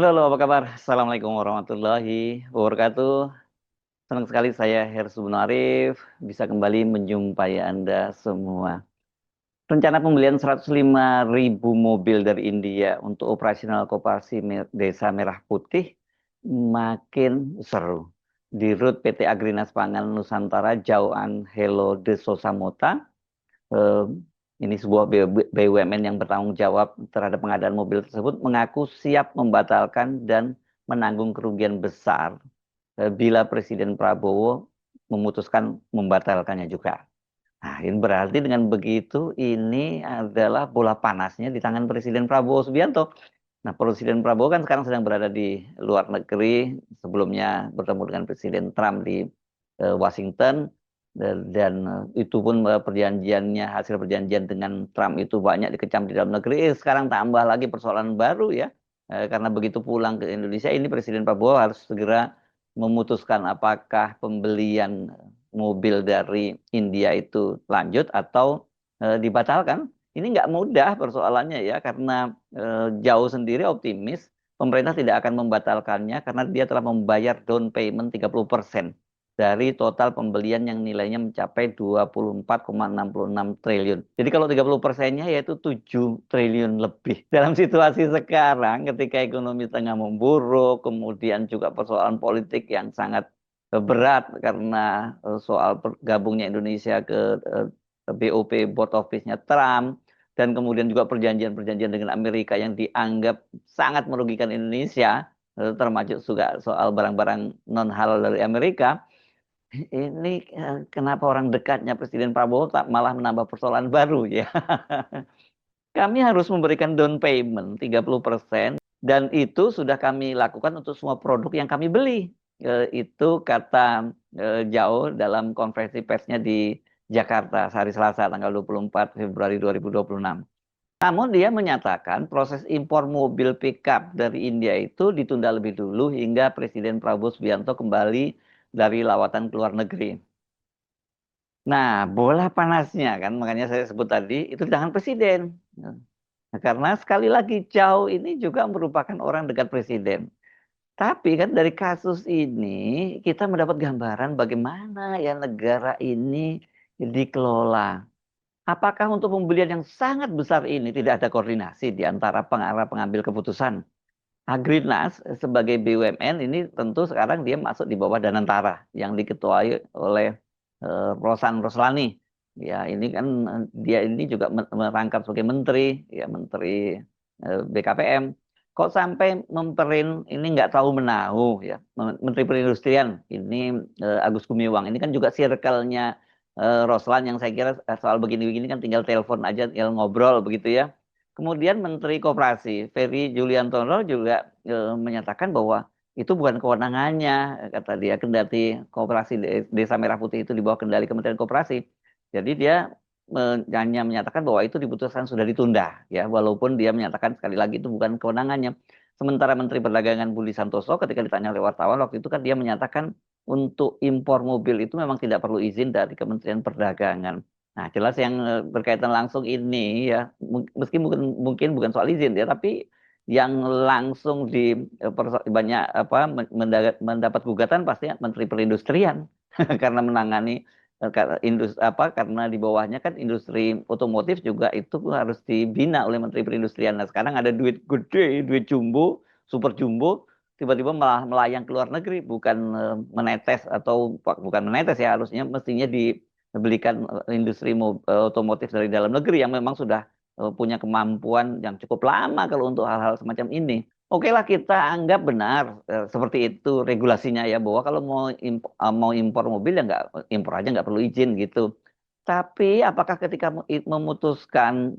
Halo, halo, apa kabar? Assalamualaikum warahmatullahi wabarakatuh. Senang sekali saya Hersum Arif bisa kembali menjumpai Anda semua. Rencana pembelian 105.000 mobil dari India untuk operasional Koperasi Desa Merah Putih makin seru. Di Rut PT Agrinas Pangan Nusantara Jauhan Helo de Sosamota, eh, ini sebuah BUMN yang bertanggung jawab terhadap pengadaan mobil tersebut mengaku siap membatalkan dan menanggung kerugian besar bila Presiden Prabowo memutuskan membatalkannya juga. Nah, ini berarti dengan begitu ini adalah bola panasnya di tangan Presiden Prabowo Subianto. Nah, Presiden Prabowo kan sekarang sedang berada di luar negeri, sebelumnya bertemu dengan Presiden Trump di Washington, dan itu pun perjanjiannya, hasil perjanjian dengan Trump itu banyak dikecam di dalam negeri. Sekarang tambah lagi persoalan baru ya. Karena begitu pulang ke Indonesia, ini Presiden Prabowo harus segera memutuskan apakah pembelian mobil dari India itu lanjut atau dibatalkan. Ini nggak mudah persoalannya ya, karena Jauh sendiri optimis pemerintah tidak akan membatalkannya karena dia telah membayar down payment 30% dari total pembelian yang nilainya mencapai 24,66 triliun. Jadi kalau 30%-nya yaitu 7 triliun lebih. Dalam situasi sekarang ketika ekonomi tengah memburuk, kemudian juga persoalan politik yang sangat berat karena soal gabungnya Indonesia ke BOP Board of Peace-nya Trump, dan kemudian juga perjanjian-perjanjian dengan Amerika yang dianggap sangat merugikan Indonesia, termasuk juga soal barang-barang non halal dari Amerika. Ini kenapa orang dekatnya Presiden Prabowo tak malah menambah persoalan baru ya. Kami harus memberikan down payment 30% dan itu sudah kami lakukan untuk semua produk yang kami beli. Itu kata Jauh dalam konferensi persnya di Jakarta hari Selasa tanggal 24 Februari 2026. Namun dia menyatakan proses impor mobil pickup dari India itu ditunda lebih dulu hingga Presiden Prabowo Subianto kembali dari lawatan ke luar negeri. Nah, bola panasnya kan, makanya saya sebut tadi, itu di tangan Presiden. Nah, karena sekali lagi Chow ini juga merupakan orang dekat Presiden. Tapi kan dari kasus ini kita mendapat gambaran bagaimana ya negara ini dikelola. Apakah untuk pembelian yang sangat besar ini tidak ada koordinasi di antara pengarah pengambil keputusan? Agrinas sebagai BUMN ini tentu sekarang dia masuk di bawah Danantara yang diketuai oleh Rosan Roslani. Ya, ini kan dia ini juga merangkap sebagai menteri, ya menteri BKPM. Kok sampai ini nggak tahu menahu ya, Menteri Perindustrian ini Agus Gumiwang ini kan juga circle-nya Roslan, yang saya kira soal begini-begini kan tinggal telepon aja, tinggal ngobrol begitu ya. Kemudian Menteri Koperasi Ferry Juliantono juga menyatakan bahwa itu bukan kewenangannya, kata dia, kendati Koperasi Desa Merah Putih itu di bawah kendali Kementerian Koperasi. Jadi dia hanya menyatakan bahwa itu diputuskan sudah ditunda ya, walaupun dia menyatakan sekali lagi itu bukan kewenangannya. Sementara Menteri Perdagangan Budi Santoso ketika ditanya oleh wartawan waktu itu kan dia menyatakan untuk impor mobil itu memang tidak perlu izin dari Kementerian Perdagangan. Nah, jelas yang berkaitan langsung ini ya, meski mungkin bukan soal izin ya, tapi yang langsung banyak apa mendapat gugatan pasti Menteri Perindustrian karena menangani karena di bawahnya kan industri otomotif juga itu harus dibina oleh Menteri Perindustrian. Nah, sekarang ada duit gede, duit jumbo, super jumbo, tiba-tiba malah melayang ke luar negeri, bukan menetes, atau bukan menetes ya, harusnya mestinya dibelikan industri otomotif dari dalam negeri yang memang sudah punya kemampuan yang cukup lama kalau untuk hal-hal semacam ini. Oke lah, kita anggap benar seperti itu regulasinya ya, bahwa kalau mau impor mobil ya nggak impor aja, nggak perlu izin gitu. Tapi apakah ketika memutuskan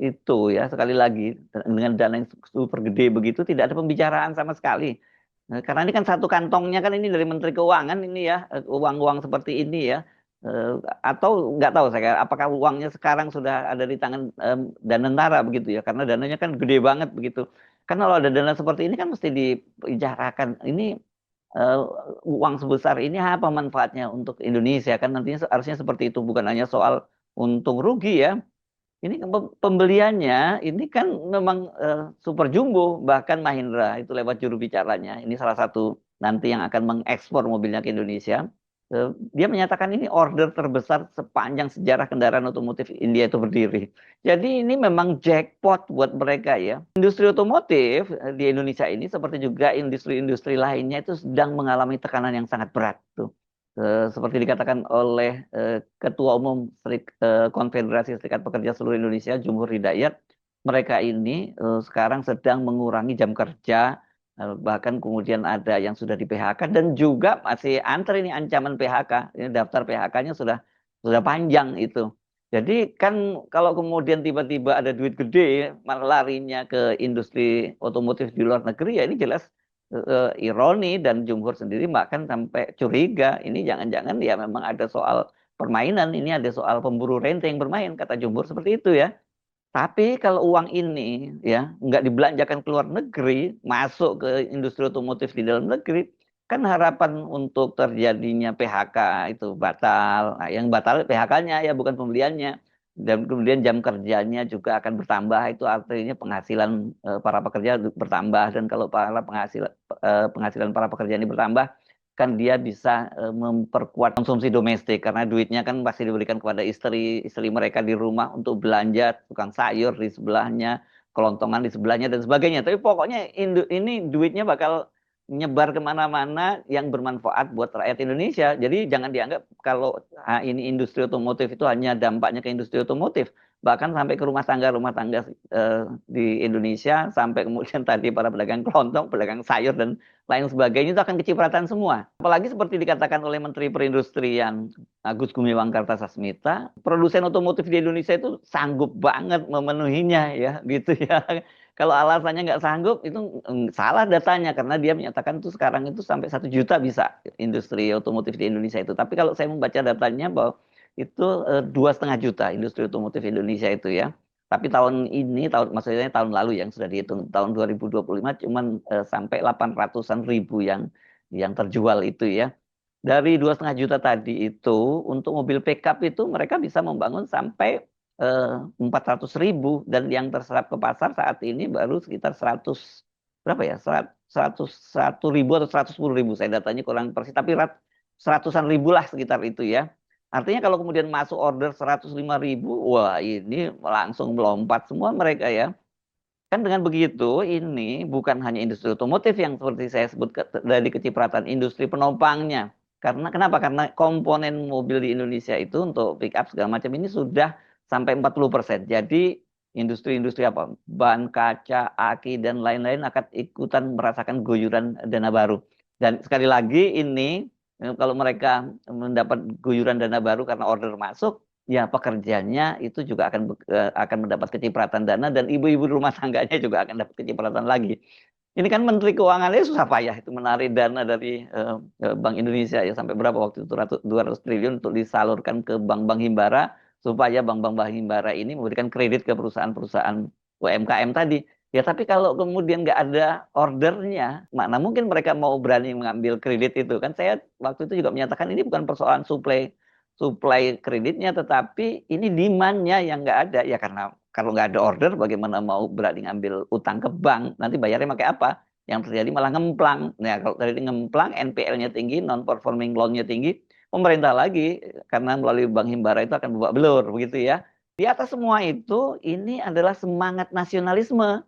itu ya, sekali lagi dengan dana yang super gede begitu tidak ada pembicaraan sama sekali. Karena ini kan satu kantongnya kan, ini dari Menteri Keuangan ini ya, uang-uang seperti ini ya. Eh, atau nggak tahu saya apakah uangnya sekarang sudah ada di tangan Danantara begitu ya, karena dananya kan gede banget begitu. Kan kalau ada dana seperti ini kan mesti dibicarakan, ini eh, uang sebesar ini apa manfaatnya untuk Indonesia, kan nantinya harusnya seperti itu, bukan hanya soal untung rugi ya. Ini pembeliannya ini kan memang super jumbo, bahkan Mahindra itu lewat juru bicaranya. Ini salah satu nanti yang akan mengekspor mobilnya ke Indonesia. Dia menyatakan ini order terbesar sepanjang sejarah kendaraan otomotif India itu berdiri. Jadi ini memang jackpot buat mereka ya. Industri otomotif di Indonesia ini seperti juga industri-industri lainnya itu sedang mengalami tekanan yang sangat berat tuh. Seperti dikatakan oleh Ketua Umum Konfederasi Serikat Pekerja Seluruh Indonesia, Jumhur Hidayat, mereka ini sekarang sedang mengurangi jam kerja, bahkan kemudian ada yang sudah di PHK dan juga masih antri ini ancaman PHK. Ini daftar PHK-nya sudah panjang itu. Jadi kan kalau kemudian tiba-tiba ada duit gede, malah larinya ke industri otomotif di luar negeri, ya ini jelas ironi dan Jumhur sendiri bahkan sampai curiga ini jangan-jangan ya memang ada soal permainan, ini ada soal pemburu rente yang bermain, kata Jumhur seperti itu ya. Tapi kalau uang ini ya nggak dibelanjakan ke luar negeri, masuk ke industri otomotif di dalam negeri, kan harapan untuk terjadinya PHK itu batal. Nah, yang batal PHK-nya ya bukan pembeliannya. Dan kemudian jam kerjanya juga akan bertambah. Itu artinya penghasilan para pekerja bertambah. Dan kalau penghasilan para pekerja ini bertambah, kan dia bisa memperkuat konsumsi domestik karena duitnya kan pasti diberikan kepada istri mereka di rumah untuk belanja tukang sayur di sebelahnya, kelontongan di sebelahnya dan sebagainya. Tapi pokoknya ini duitnya bakal nyebar kemana-mana yang bermanfaat buat rakyat Indonesia. Jadi jangan dianggap kalau ini industri otomotif itu hanya dampaknya ke industri otomotif, bahkan sampai ke rumah tangga di Indonesia, sampai kemudian tadi para pedagang kelontong, pedagang sayur dan lain sebagainya itu akan kecipratan semua. Apalagi seperti dikatakan oleh Menteri Perindustrian Agus Gumiwang Kartasasmita, produsen otomotif di Indonesia itu sanggup banget memenuhinya ya, gitu ya. Kalau alasannya nggak sanggup itu salah datanya karena dia menyatakan itu sekarang itu sampai 1 juta bisa industri otomotif di Indonesia itu. Tapi kalau saya membaca datanya bahwa itu 2,5 juta industri otomotif Indonesia itu ya. Tapi tahun ini, maksudnya tahun lalu yang sudah dihitung, tahun 2025 cuman sampai 800-an ribu yang terjual itu ya. Dari 2,5 juta tadi itu, untuk mobil pickup itu mereka bisa membangun sampai 400 ribu. Dan yang terserap ke pasar saat ini baru sekitar 100, berapa ya, 101 ribu atau 110 ribu. Saya datanya kurang persis, tapi seratusan ribu lah sekitar itu ya. Artinya kalau kemudian masuk order 105 ribu, wah ini langsung melompat semua mereka ya. Kan dengan begitu, ini bukan hanya industri otomotif yang seperti saya sebut dari kecipratan industri penopangnya. Karena kenapa? Karena komponen mobil di Indonesia itu untuk pick up segala macam ini sudah sampai 40%. Jadi industri-industri apa? Ban, kaca, aki, dan lain-lain akan ikutan merasakan guyuran dana baru. Dan sekali lagi ini, kalau mereka mendapat guyuran dana baru karena order masuk, ya pekerjanya itu juga akan mendapat kecipratan dana dan ibu-ibu rumah tangganya juga akan dapat kecipratan lagi. Ini kan Menteri Keuangannya susah payah itu menarik dana dari Bank Indonesia ya sampai berapa waktu itu 200 triliun untuk disalurkan ke bank-bank himbara supaya bank-bank himbara ini memberikan kredit ke perusahaan-perusahaan UMKM tadi. Ya tapi kalau kemudian nggak ada ordernya, mana mungkin mereka mau berani mengambil kredit itu kan? Saya waktu itu juga menyatakan ini bukan persoalan supply kreditnya, tetapi ini demand-nya yang nggak ada. Ya karena kalau nggak ada order, bagaimana mau berani ngambil utang ke bank? Nanti bayarnya pakai apa? Yang terjadi malah ngemplang. Nah, kalau tadi ngemplang, NPL-nya tinggi, non-performing loan-nya tinggi, pemerintah lagi, karena melalui Bank Himbara itu akan babak belur, begitu ya. Di atas semua itu, ini adalah semangat nasionalisme.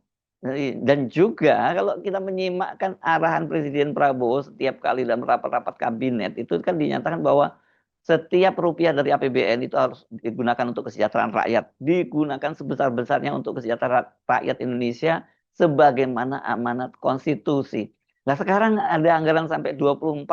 Dan juga kalau kita menyimakkan arahan Presiden Prabowo setiap kali dalam rapat-rapat kabinet, itu kan dinyatakan bahwa setiap rupiah dari APBN itu harus digunakan untuk kesejahteraan rakyat. Digunakan sebesar-besarnya untuk kesejahteraan rakyat Indonesia sebagaimana amanat konstitusi. Nah sekarang ada anggaran sampai 24,66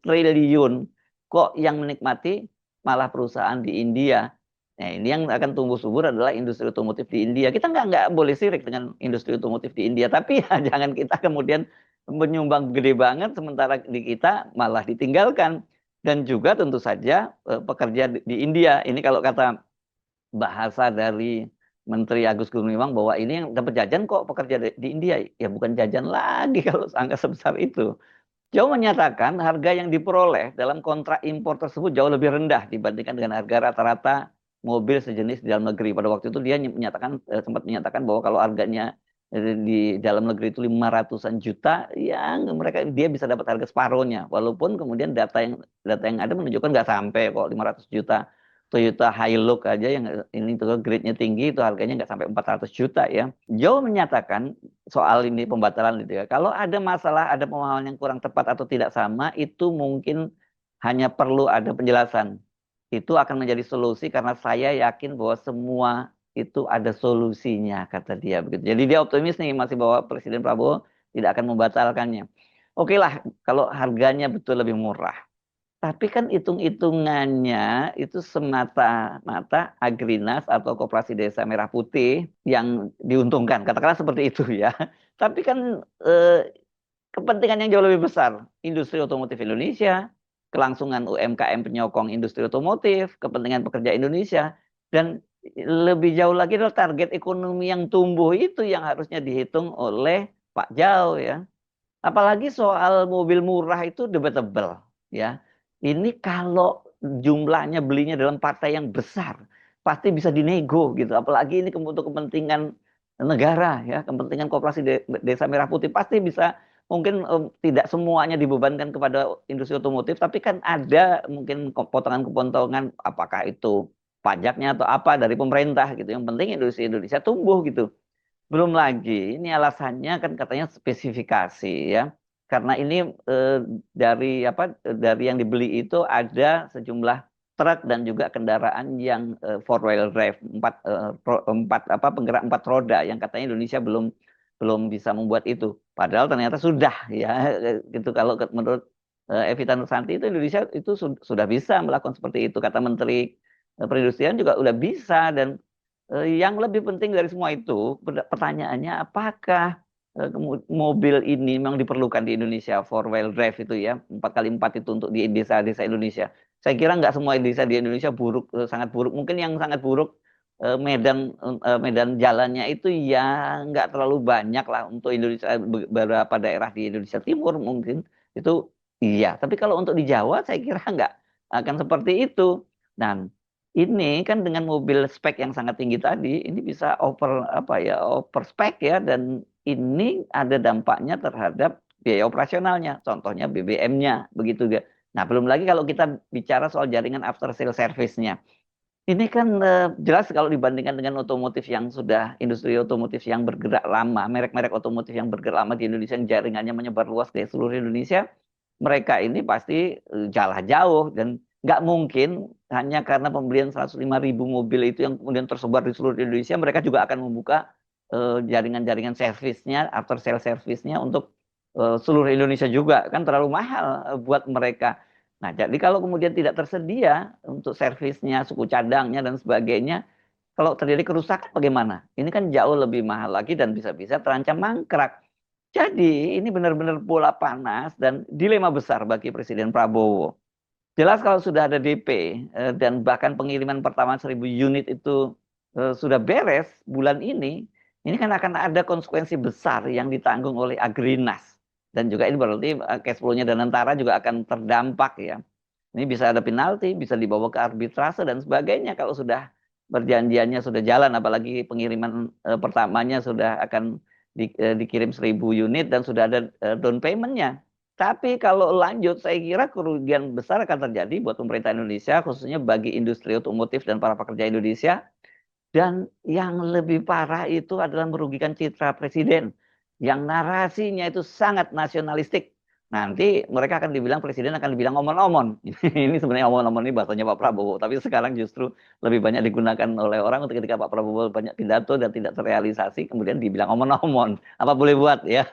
triliun. Kok yang menikmati malah perusahaan di India. Nah ini yang akan tumbuh subur adalah industri otomotif di India. Kita nggak boleh sirik dengan industri otomotif di India. Tapi ya jangan kita kemudian menyumbang gede banget sementara di kita malah ditinggalkan. Dan juga tentu saja pekerja di India. Ini kalau kata bahasa dari Menteri Agus Gumiwang bahwa ini yang dapat jajan kok pekerja di India. Ya bukan jajan lagi kalau angka sebesar itu. Jauh menyatakan harga yang diperoleh dalam kontrak impor tersebut jauh lebih rendah dibandingkan dengan harga rata-rata mobil sejenis di dalam negeri. Pada waktu itu dia sempat menyatakan bahwa kalau harganya di dalam negeri itu 500-an juta, yang dia bisa dapat harga separuhnya. Walaupun kemudian data yang ada menunjukkan nggak sampai kok 500 juta. Toyota Hilux aja yang ini tuh grade-nya tinggi itu harganya nggak sampai 400 juta ya. Joe menyatakan soal ini pembatalan itu ya. Kalau ada masalah, ada pemahaman yang kurang tepat atau tidak sama, itu mungkin hanya perlu ada penjelasan. Itu akan menjadi solusi karena saya yakin bahwa semua itu ada solusinya, kata dia begitu. Jadi dia optimis nih masih bahwa Presiden Prabowo tidak akan membatalkannya. Oke lah, kalau harganya betul lebih murah. Tapi kan hitung-hitungannya itu semata-mata Agrinas atau Koperasi Desa Merah Putih yang diuntungkan. Katakanlah seperti itu ya. Tapi kan kepentingan yang jauh lebih besar. Industri otomotif Indonesia, kelangsungan UMKM penyokong industri otomotif, kepentingan pekerja Indonesia, dan lebih jauh lagi adalah target ekonomi yang tumbuh itu yang harusnya dihitung oleh Pak Jao ya. Apalagi soal mobil murah itu debatable ya. Ini kalau jumlahnya belinya dalam partai yang besar, pasti bisa dinego gitu. Apalagi ini untuk kepentingan negara ya, kepentingan Koperasi Desa Merah Putih pasti bisa mungkin tidak semuanya dibebankan kepada industri otomotif, tapi kan ada mungkin potongan-potongan apakah itu pajaknya atau apa dari pemerintah gitu. Yang penting industri Indonesia tumbuh gitu. Belum lagi, ini alasannya kan katanya spesifikasi ya. Karena ini dari dari yang dibeli itu ada sejumlah truk dan juga kendaraan yang four wheel drive, penggerak 4 roda yang katanya Indonesia belum belum bisa membuat itu. Padahal ternyata sudah ya gitu kalau menurut Evita Nursanti itu Indonesia itu sudah bisa melakukan seperti itu. Kata Menteri Perindustrian juga udah bisa dan yang lebih penting dari semua itu, pertanyaannya apakah mobil ini memang diperlukan di Indonesia, four wheel drive itu ya, 4x4 itu untuk di desa-desa Indonesia. Saya kira nggak semua desa di Indonesia buruk, sangat buruk. Mungkin yang sangat buruk medan jalannya itu ya nggak terlalu banyak lah untuk Indonesia, beberapa daerah di Indonesia Timur mungkin itu iya. Tapi kalau untuk di Jawa saya kira nggak akan seperti itu. Nah, ini kan dengan mobil spek yang sangat tinggi tadi, ini bisa over spek ya, dan ini ada dampaknya terhadap biaya operasionalnya, contohnya BBM-nya, begitu ga. Nah, belum lagi kalau kita bicara soal jaringan after sale service-nya. Ini kan jelas kalau dibandingkan dengan otomotif yang sudah, industri otomotif yang bergerak lama, merek-merek otomotif yang bergerak lama di Indonesia, yang jaringannya menyebar luas ke seluruh Indonesia, mereka ini pasti jalan jauh dan nggak mungkin hanya karena pembelian 105.000 mobil itu yang kemudian tersebar di seluruh Indonesia, mereka juga akan membuka jaringan-jaringan servisnya, after sale servisnya untuk seluruh Indonesia juga, kan terlalu mahal buat mereka. Nah, jadi kalau kemudian tidak tersedia untuk servisnya, suku cadangnya dan sebagainya, kalau terjadi kerusakan bagaimana? Ini kan jauh lebih mahal lagi dan bisa-bisa terancam mangkrak. Jadi ini benar-benar bola panas dan dilema besar bagi Presiden Prabowo. Jelas kalau sudah ada DP dan bahkan pengiriman pertama 1.000 unit itu sudah beres bulan ini kan akan ada konsekuensi besar yang ditanggung oleh Agrinas. Dan juga ini berarti cash flow-nya Danantara juga akan terdampak ya. Ini bisa ada penalti, bisa dibawa ke arbitrase dan sebagainya kalau sudah perjanjiannya sudah jalan, apalagi pengiriman pertamanya sudah akan dikirim 1.000 unit dan sudah ada down payment-nya. Tapi kalau lanjut, saya kira kerugian besar akan terjadi buat pemerintah Indonesia, khususnya bagi industri otomotif dan para pekerja Indonesia. Dan yang lebih parah itu adalah merugikan citra presiden, yang narasinya itu sangat nasionalistik. Nanti mereka akan dibilang, presiden akan dibilang omon-omon. Ini sebenarnya omon-omon ini bahasanya Pak Prabowo. Tapi sekarang justru lebih banyak digunakan oleh orang untuk ketika Pak Prabowo banyak pidato dan tidak terrealisasi, kemudian dibilang omon-omon. Apa boleh buat ya.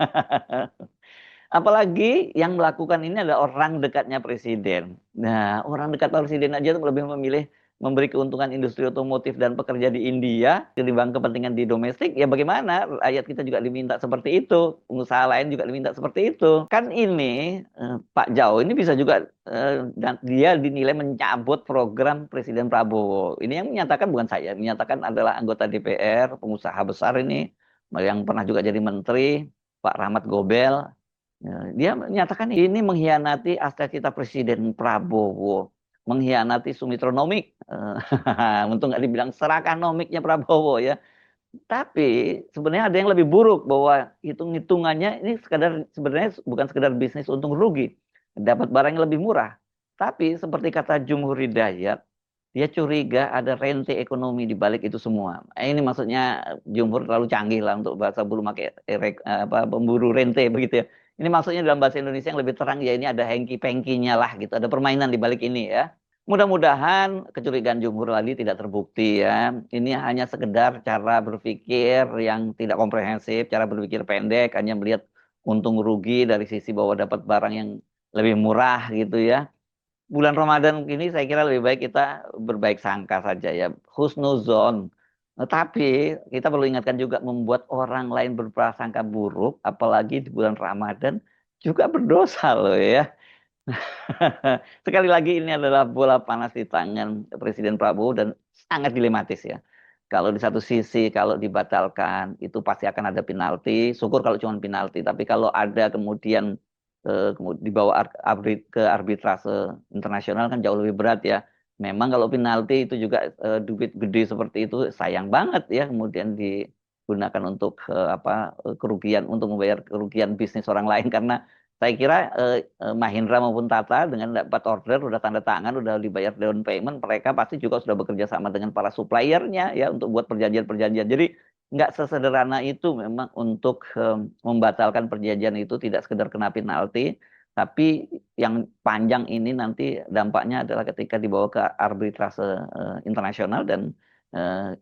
Apalagi yang melakukan ini adalah orang dekatnya presiden. Nah, orang dekat presiden aja tuh lebih memilih memberi keuntungan industri otomotif dan pekerja di India ketimbang kepentingan di domestik. Ya bagaimana? Rakyat kita juga diminta seperti itu. Pengusaha lain juga diminta seperti itu. Kan ini Pak Jao ini bisa juga dan dia dinilai mencabut program Presiden Prabowo. Ini yang menyatakan bukan saya, menyatakan adalah anggota DPR, pengusaha besar ini yang pernah juga jadi menteri, Pak Rahmat Gobel. Ya, dia menyatakan ini mengkhianati cita Presiden Prabowo. mengkhianati Sumitronomik. Untung nggak dibilang serakah nomiknya Prabowo ya. Tapi sebenarnya ada yang lebih buruk bahwa hitung-hitungannya ini sebenarnya bukan sekedar bisnis untung rugi, dapat barang yang lebih murah. Tapi seperti kata Jumhur Hidayat, dia curiga ada rente ekonomi di balik itu semua. Ini maksudnya Jumhur terlalu canggih lah untuk bahasa buru pakai pemburu rente begitu ya. Ini maksudnya dalam bahasa Indonesia yang lebih terang ya ini ada hengki-pengkinya lah gitu, ada permainan di balik ini ya. Mudah-mudahan kecurigaan Jumhur tadi tidak terbukti ya. Ini hanya sekedar cara berpikir yang tidak komprehensif, cara berpikir pendek, hanya melihat untung rugi dari sisi bahwa dapat barang yang lebih murah gitu ya. Bulan Ramadan ini saya kira lebih baik kita berbaik sangka saja ya, husnuzon. Tapi kita perlu ingatkan juga membuat orang lain berprasangka buruk, apalagi di bulan Ramadan juga berdosa loh ya. Sekali lagi ini adalah bola panas di tangan Presiden Prabowo dan sangat dilematis ya. Kalau di satu sisi kalau dibatalkan itu pasti akan ada penalti. Syukur kalau cuma penalti. Tapi kalau ada kemudian dibawa ke arbitrase internasional kan jauh lebih berat ya. Memang kalau penalti itu juga duit gede seperti itu sayang banget ya. Kemudian digunakan untuk kerugian untuk membayar kerugian bisnis orang lain karena saya kira Mahindra maupun Tata dengan dapat order, udah tanda tangan, udah dibayar down payment, mereka pasti juga sudah bekerja sama dengan para suppliernya ya untuk buat perjanjian-perjanjian. Jadi nggak sesederhana itu memang untuk membatalkan perjanjian itu tidak sekedar kena penalti, tapi yang panjang ini nanti dampaknya adalah ketika dibawa ke arbitrase internasional dan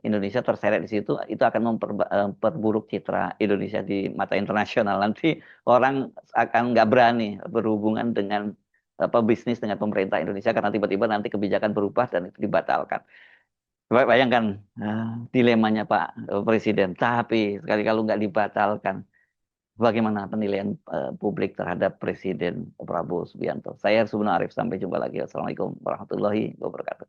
Indonesia terseret di situ, itu akan memperburuk citra Indonesia di mata internasional. Nanti orang akan nggak berani berhubungan dengan bisnis dengan pemerintah Indonesia karena tiba-tiba nanti kebijakan berubah dan itu dibatalkan. Coba bayangkan dilemanya Pak Presiden. Tapi sekali kalau nggak dibatalkan, bagaimana penilaian publik terhadap Presiden Prabowo Subianto? Saya Subono Arif, sampai jumpa lagi. Wassalamualaikum warahmatullahi wabarakatuh.